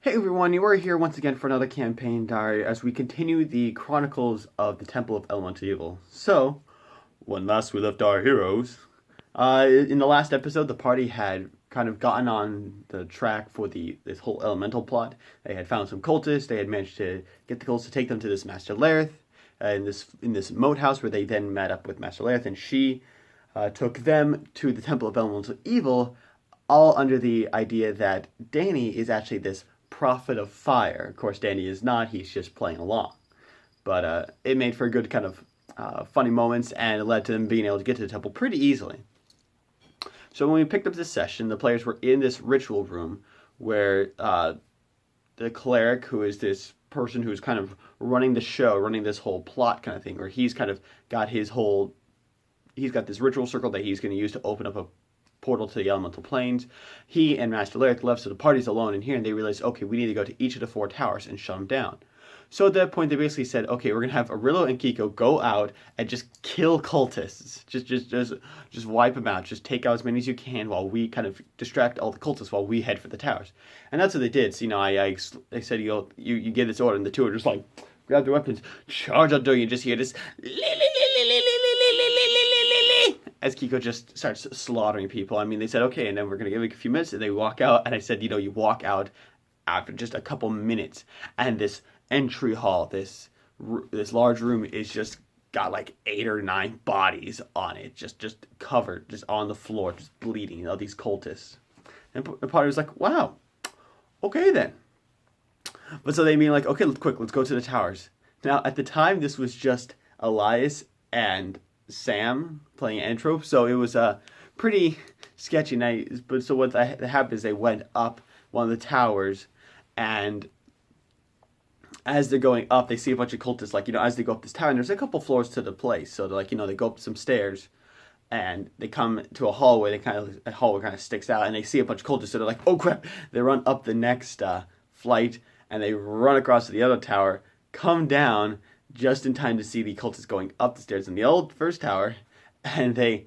Hey everyone, you are here once again for another campaign diary as we continue the chronicles of the Temple of Elemental Evil. So, when last we left our heroes, in the last episode the party had kind of gotten on the track for this whole elemental plot. They had found some cultists, they had managed to get the cultists to take them to this Master Lareth, in this moat house where they then met up with Master Lareth, and she took them to the Temple of Elemental Evil, all under the idea that Danny is actually this prophet of fire. Of course, Danny is not. He's just playing along. But it made for good kind of funny moments, and it led to them being able to get to the temple pretty easily. So when we picked up this session, the players were in this ritual room where the cleric, who is this person who's kind of running the show, running this whole plot kind of thing, where he's kind of got he's got this ritual circle that he's going to use to open up a portal to the elemental planes. He and Master Cleric left, so the party's alone in here, and they realized, okay, we need to go to each of the 4 towers and shut them down. So at that point, they basically said, okay, we're gonna have Arillo and Kiko go out and just kill cultists, just wipe them out, just take out as many as you can while we kind of distract all the cultists while we head for the towers. And that's what they did. So I said, you give this order, and the two are just like grab their weapons, charge out, you just hear this as Kiko just starts slaughtering people. I mean, they said, okay, and then we're going to give it a few minutes, and they walk out, and I said, you walk out after just a couple minutes, and this entry hall, this large room is just got like 8 or 9 bodies on it, just covered, just on the floor, just bleeding, these cultists. And the party was like, wow, okay then. But so they mean like, okay, let's go to the towers. Now, at the time, this was just Elias and Sam playing Entrope, so it was pretty sketchy night. But so what happened is they went up one of the towers, and as they're going up, they see a bunch of cultists, as they go up this tower, and there's a couple floors to the place, so they're they go up some stairs, and they come to a hallway. A hallway kind of sticks out, and they see a bunch of cultists, so they're like, oh crap! They run up the next flight, and they run across to the other tower, come down just in time to see the cultists going up the stairs in the old first tower, and they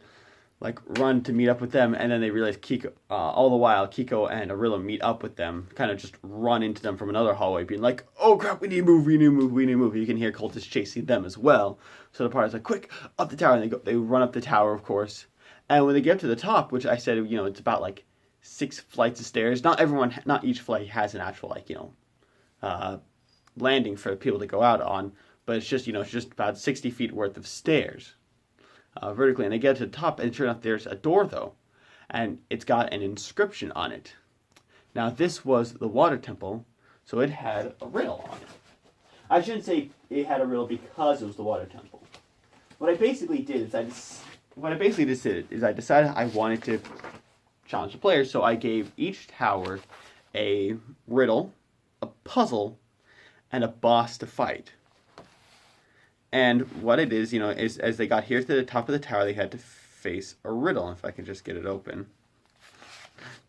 run to meet up with them, and then they realize Kiko, all the while Kiko and Arillo meet up with them, kind of just run into them from another hallway, being like, oh crap, we need to move. You can hear cultists chasing them as well. So the party's like, quick, up the tower, and they run up the tower, of course. And when they get to the top, which I said, it's about 6 flights of stairs. Not each flight has an actual landing for people to go out on, but it's just about 60 feet worth of stairs vertically, and they get to the top, and it turns out there's a door though, and it's got an inscription on it. Now this was the water temple, so it had a riddle on it. I shouldn't say it had a riddle because it was the water temple. What I basically did is I decided I wanted to challenge the players, so I gave each tower a riddle, a puzzle, and a boss to fight. And what it is, is as they got here to the top of the tower, they had to face a riddle. If I can just get it open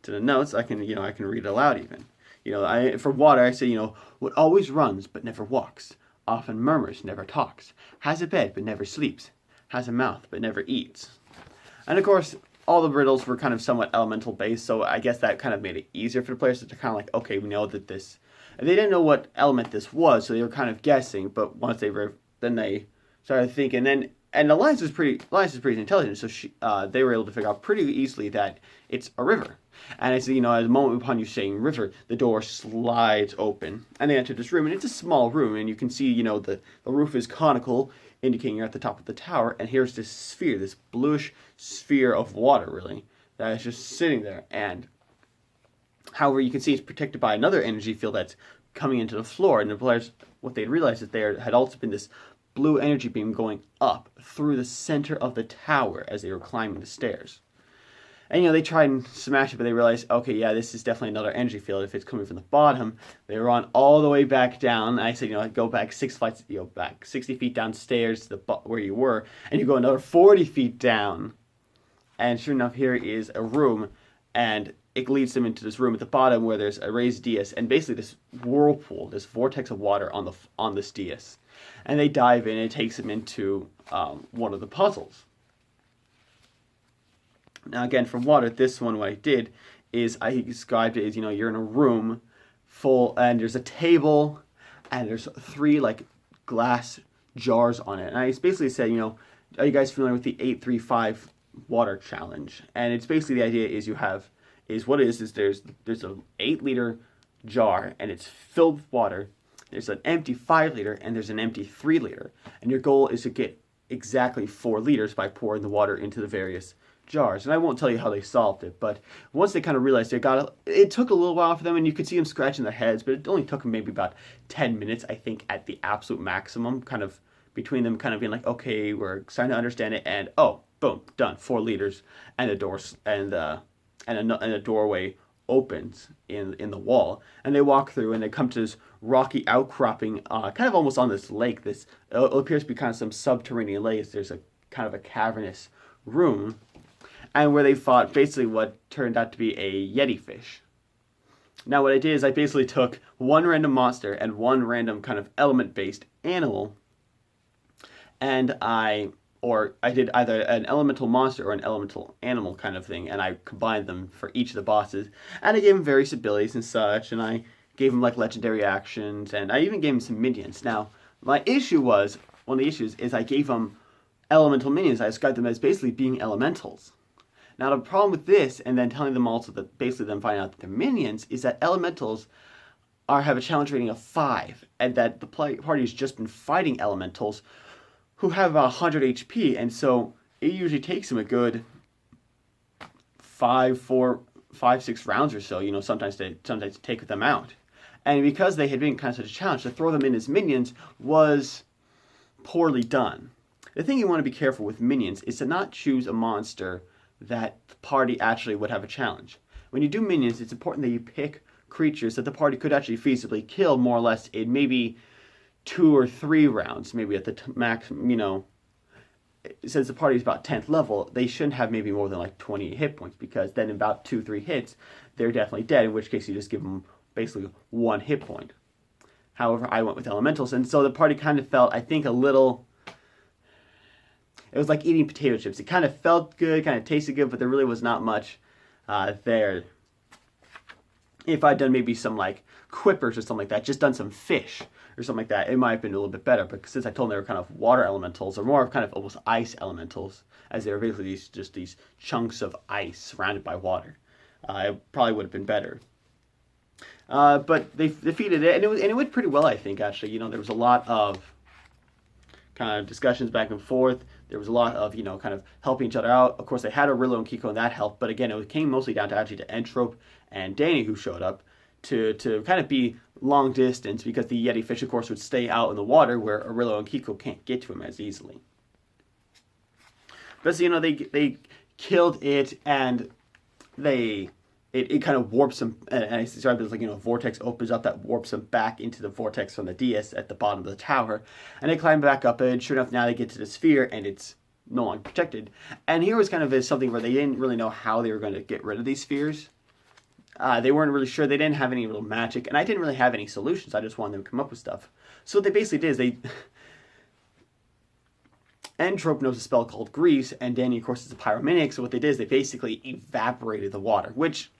to the notes, I can read it aloud even. For water, I say, what always runs but never walks, often murmurs, never talks, has a bed but never sleeps, has a mouth but never eats. And of course, all the riddles were kind of somewhat elemental based, so I guess that kind of made it easier for the players to kind of okay, we know that this. And they didn't know what element this was, so they were kind of guessing. But once then they started thinking. And Alliance is pretty intelligent, so they were able to figure out pretty easily that it's a river. And I said, at the moment upon you saying river, the door slides open, and they enter this room, and it's a small room, and you can see, the roof is conical, indicating you're at the top of the tower, and here's this sphere, this bluish sphere of water, really, that is just sitting there. And however, you can see it's protected by another energy field that's coming into the floor, and the players, what they'd realized is there had also been this blue energy beam going up through the center of the tower as they were climbing the stairs. And they tried and smash it, but they realized, okay, yeah, this is definitely another energy field. If it's coming from the bottom, they run all the way back down. And I said, go back 6 flights, back 60 feet downstairs to where you were, and you go another 40 feet down. And sure enough, here is a room, and it leads them into this room at the bottom where there's a raised dais, and basically this whirlpool, this vortex of water on this dais. And they dive in, and it takes them into one of the puzzles. Now again, from water, this one, what I did is I described it as, you're in a room full, and there's a table, and there's 3 like glass jars on it. And I basically said, are you guys familiar with the 835 water challenge? And it's basically the idea is there's a 8-liter jar, and it's filled with water. There's an empty 5-liter, and there's an empty 3-liter. And your goal is to get exactly 4 liters by pouring the water into the various jars. And I won't tell you how they solved it, but once they kind of realized it took a little while for them, and you could see them scratching their heads, but it only took them maybe about 10 minutes, I think, at the absolute maximum, kind of between them kind of being like, okay, we're starting to understand it, and oh, boom, done, 4 liters, and the doors and a doorway opens in the wall, and they walk through, and they come to this rocky outcropping, kind of almost on this lake. This it appears to be kind of some subterranean lake. There's a kind of a cavernous room, and where they fought basically what turned out to be a yeti fish. Now what I did is I basically took one random monster and one random kind of element-based animal, and I did either an elemental monster or an elemental animal kind of thing, and I combined them for each of the bosses, and I gave them various abilities and such, and I gave them like legendary actions, and I even gave them some minions. Now, one of the issues is I gave them elemental minions. I described them as basically being elementals. Now, the problem with this, and then telling them also that basically them finding out that they're minions, is that elementals have a challenge rating of 5, and that the party has just been fighting elementals who have 100 HP, and so it usually takes them a good 5, 6 rounds or so, sometimes to take them out. And because they had been kind of such a challenge, to throw them in as minions was poorly done. The thing you want to be careful with minions is to not choose a monster that the party actually would have a challenge. When you do minions, it's important that you pick creatures that the party could actually feasibly kill more or less in maybe 2 or 3 rounds, maybe at the max, since the party is about 10th level, they shouldn't have maybe more than like 20 hit points, because then in about 2-3 hits, they're definitely dead, in which case you just give them basically 1 hit point. However, I went with elementals, and so the party kind of felt, I think, it was like eating potato chips. It kind of felt good, kind of tasted good, but there really was not much there. If I'd done maybe some like quippers or something like that, just done some fish or something like that, it might have been a little bit better. But since I told them they were kind of water elementals, or more of kind of almost ice elementals, as they were basically these chunks of ice surrounded by water, it probably would have been better. But they defeated it, and it went pretty well, I think, actually. There was a lot of kind of discussions back and forth. There was a lot of, kind of helping each other out. Of course, they had Arillo and Kiko, and that helped. But again, it came mostly down to actually to Entrope and Danny, who showed up to kind of be long distance, because the Yeti fish, of course, would stay out in the water where Arillo and Kiko can't get to him as easily. But so, they killed it, and it kind of warps them, and I described it as like, vortex opens up that warps them back into the vortex from the DS at the bottom of the tower, and they climb back up, and sure enough, now they get to the sphere, and it's no longer protected. And here was kind of something where they didn't really know how they were going to get rid of these spheres. They weren't really sure. They didn't have any real magic, and I didn't really have any solutions. I just wanted them to come up with stuff. So what they basically did is Entrope knows a spell called Grease, and Danny, of course, is a pyromaniac, so what they did is they basically evaporated the water, which,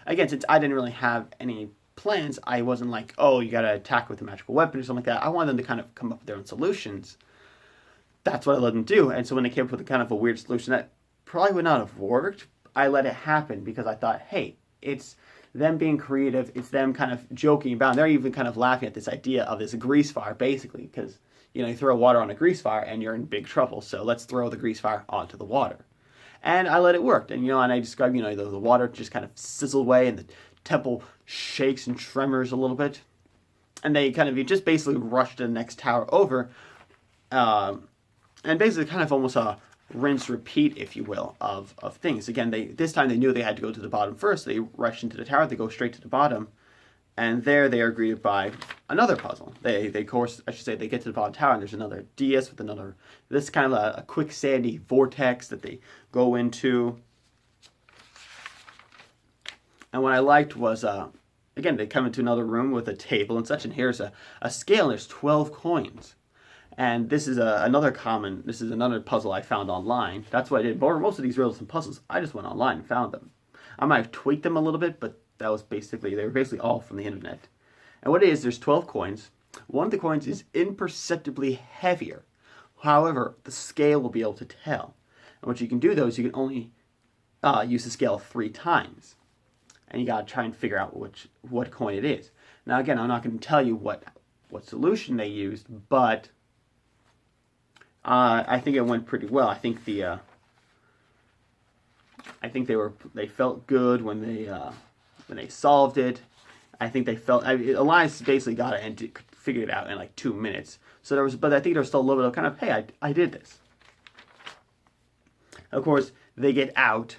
again, since I didn't really have any plans, I wasn't like, oh, you gotta attack with a magical weapon or something like that. I wanted them to kind of come up with their own solutions. That's what I let them do, and so when they came up with a kind of a weird solution that probably would not have worked, I let it happen, because I thought, hey, it's them being creative, it's them kind of joking about, and they're even kind of laughing at this idea of this grease fire, basically, because, you throw water on a grease fire and you're in big trouble, so let's throw the grease fire onto the water. And I let it work, and, and I described, the water just kind of sizzled away, and the temple shakes and tremors a little bit, and they kind of just basically rushed to the next tower over, and basically kind of almost a rinse repeat, if you will, of things. Again, this time they knew they had to go to the bottom first. They rushed into the tower. They go straight to the bottom, and there they are greeted by another puzzle. They of course, I should say, they get to the bottom tower, and there's another DS with this kind of a quicksandy vortex that they go into. And what I liked was, again, they come into another room with a table and such, and here's a scale, and there's 12 coins. And this is another puzzle I found online. That's what I did. Most of these riddles and puzzles, I just went online and found them. I might have tweaked them a little bit, but That was basically, they were basically all from the internet. And what it is, there's 12 coins. One of the coins is imperceptibly heavier. However, the scale will be able to tell. And what you can do, though, is you can only use the scale 3 times. And you got to try and figure out what coin it is. Now, again, I'm not going to tell you what solution they used, but I think it went pretty well. I think they felt good when they solved it. I think they felt Elias basically got it and figured it out in like 2 minutes. So but I think there was still a little bit of kind of, hey, I did this. Of course, they get out.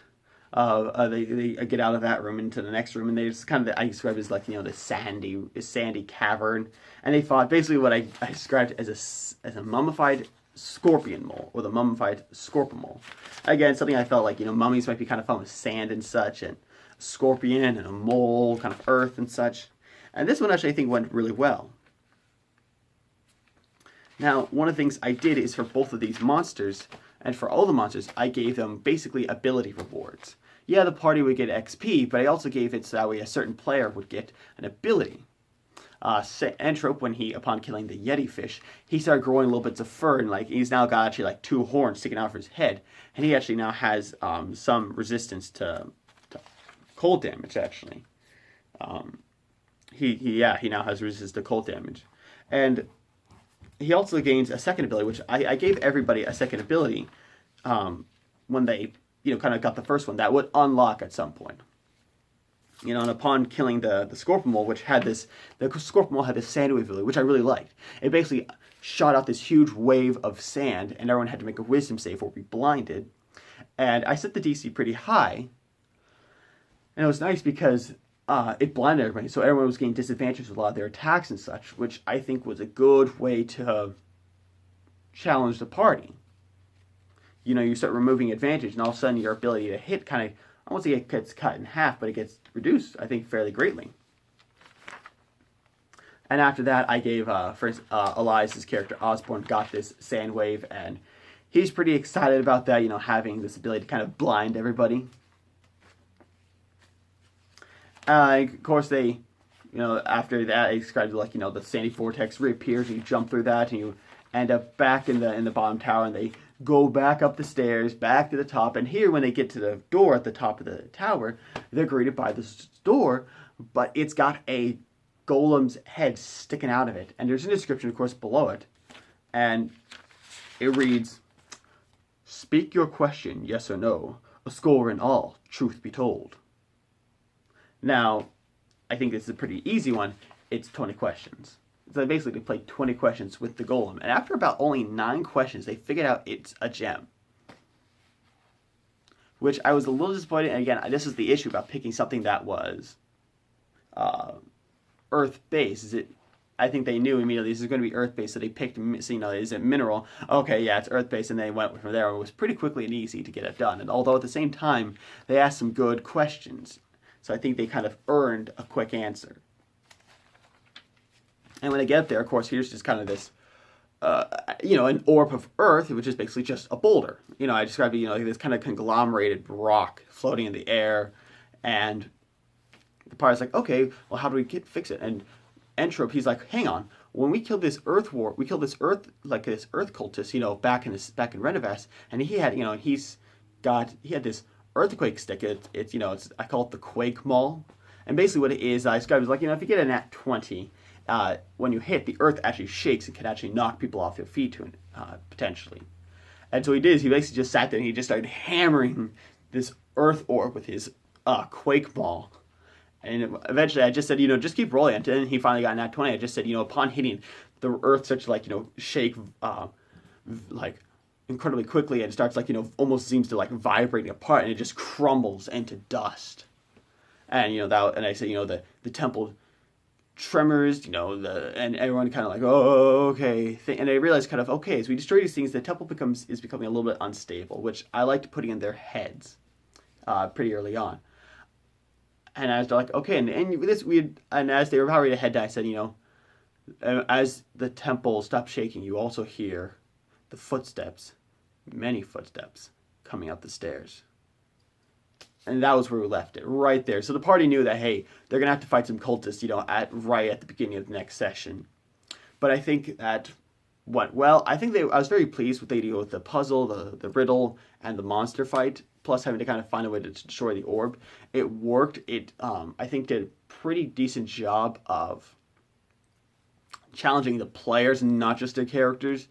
They get out of that room into the next room, and they just kind of, I described it as like, this sandy cavern, and they fought basically what I described as a mummified scorpion mole, or the mummified scorpion mole. Again, something I felt like, mummies might be kind of fun with sand and such, and a scorpion and a mole, kind of earth and such. And this one actually I think went really well. Now, one of the things I did is for both of these monsters, and for all the monsters, I gave them basically ability rewards. Yeah, the party would get XP, but I also gave it so that way a certain player would get an ability. Entrope, upon killing the Yeti fish, he started growing little bits of fur, and he's now got actually 2 horns sticking out of his head, and he actually now has some resistance to cold damage. Actually, he now has resistance to cold damage, and he also gains a second ability, which I gave everybody a second ability when they kind of got the first one that would unlock at some point. And upon killing the Scorpion Mole, the Scorpion Mole had this sand wave ability, which I really liked. It basically shot out this huge wave of sand, and everyone had to make a wisdom save or be blinded. And I set the DC pretty high, and it was nice because it blinded everybody, so everyone was getting disadvantages with a lot of their attacks and such, which I think was a good way to challenge the party. You start removing advantage, and all of a sudden your ability to hit kind of, I won't say it gets cut in half, but it gets reduced, I think, fairly greatly. And after that, I gave, Elias's character, Osborne, got this sand wave, and he's pretty excited about that, having this ability to kind of blind everybody. Of course, they, after that, I described it the sandy vortex reappears, and you jump through that, and you end up back in the bottom tower, and they go back up the stairs, back to the top, and here, when they get to the door at the top of the tower, they're greeted by this door, but it's got a golem's head sticking out of it, and there's a description, of course, below it, and it reads, "Speak your question, yes or no, a score in all, truth be told." Now, I think this is a pretty easy one. It's 20 questions. So they basically played 20 questions with the golem. And after about only 9 questions, they figured out it's a gem. Which I was a little disappointed. And again, this is the issue about picking something that was Earth-based. I think they knew immediately this is going to be Earth-based, so they picked, is it mineral? Okay, yeah, it's Earth-based, and they went from there. It was pretty quickly and easy to get it done. And although at the same time, they asked some good questions. So I think they kind of earned a quick answer. And when they get there, of course, here's just kind of this, an orb of earth, which is basically just a boulder. I described it, like this kind of conglomerated rock floating in the air. And the party's like, okay, well, how do we fix it? And Entrope, he's like, hang on. When we killed this earth cultist, back in Renovas, and he had, he had this earthquake stick. I call it the Quake Maul. And basically what it is, I described it as if you get a nat 20, when you hit, the earth actually shakes and can actually knock people off their feet potentially. And so he did is he basically just sat there and he just started hammering this earth orb with his Quake Maul. And eventually I just said, just keep rolling. And then he finally got a nat 20. I just said, upon hitting, the earth starts to shake incredibly quickly, and it starts almost seems to vibrating apart, and it just crumbles into dust. And and I said, the temple tremors, and everyone kind of oh, okay. And I realized okay, as we destroy these things, the temple is becoming a little bit unstable, which I liked putting in their heads pretty early on. And I was like, okay, and as they were about ready to head down, I said, as the temple stops shaking, you also hear the footsteps, many footsteps, coming up the stairs. And that was where we left it, right there. So the party knew that, hey, they're going to have to fight some cultists, right at the beginning of the next session. But I think that went well. I was very pleased with the puzzle, the riddle, and the monster fight, plus having to kind of find a way to destroy the orb. It worked. It, I think, did a pretty decent job of challenging the players and not just their characters.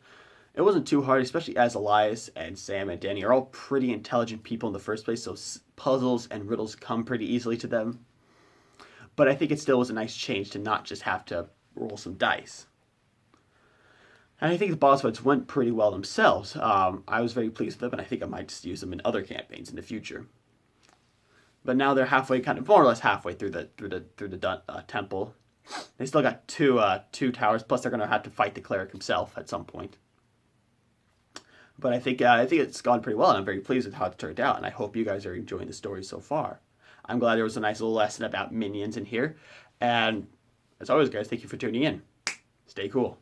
It wasn't too hard, especially as Elias and Sam and Danny are all pretty intelligent people in the first place, so puzzles and riddles come pretty easily to them. But I think it still was a nice change to not just have to roll some dice. And I think the boss fights went pretty well themselves. I was very pleased with them, and I think I might just use them in other campaigns in the future. But now they're halfway, kind of more or less halfway through the temple. They still got two towers, plus they're going to have to fight the cleric himself at some point. But I think it's gone pretty well, and I'm very pleased with how it turned out, and I hope you guys are enjoying the story so far. I'm glad there was a nice little lesson about minions in here, and as always, guys, thank you for tuning in. Stay cool.